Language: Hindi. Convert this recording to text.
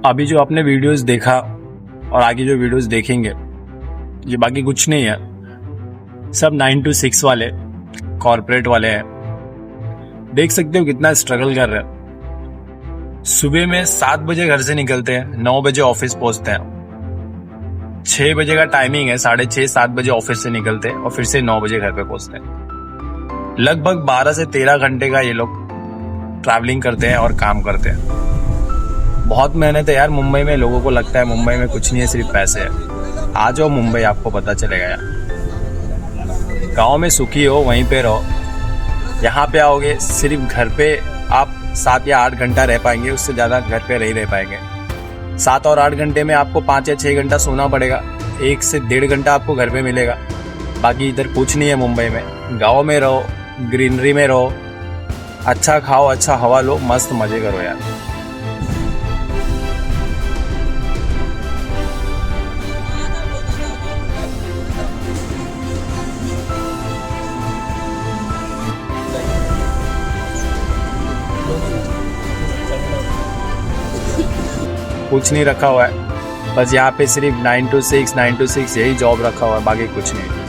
अभी जो आपने वीडियोस देखा और आगे जो वीडियोस देखेंगे ये बाकी कुछ नहीं है, सब 9 to 6 वाले कॉर्पोरेट वाले हैं। देख सकते हो कितना स्ट्रगल कर रहे हैं। सुबह में 7 बजे घर से निकलते हैं, 9 बजे ऑफिस पहुंचते हैं। 6 बजे का टाइमिंग है, 6:30-7 बजे ऑफिस से निकलते हैं और फिर से 9 बजे घर पे पहुंचते हैं। लगभग 12 से 13 घंटे का ये लोग ट्रैवलिंग करते हैं और काम करते हैं। बहुत मेहनत है यार मुंबई में। लोगों को लगता है मुंबई में कुछ नहीं है, सिर्फ पैसे है। आ जाओ मुंबई, आपको पता चलेगा यार। गांव में सुखी हो वहीं पे रहो। यहाँ पे आओगे सिर्फ घर पे आप 7 या 8 घंटा रह पाएंगे, उससे ज़्यादा घर पे नहीं रह पाएंगे। 7 और 8 घंटे में आपको 5 या 6 घंटा सोना पड़ेगा, 1 से 1.5 घंटा आपको घर पे मिलेगा। बाकी इधर कुछ नहीं है मुंबई में। गाँव में रहो, ग्रीनरी में रहो, अच्छा खाओ, अच्छा हवा लो, मस्त मज़े करो यार। कुछ नहीं रखा हुआ है, बस यहाँ पे सिर्फ 9 to 6 यही जॉब रखा हुआ है, बाकी कुछ नहीं।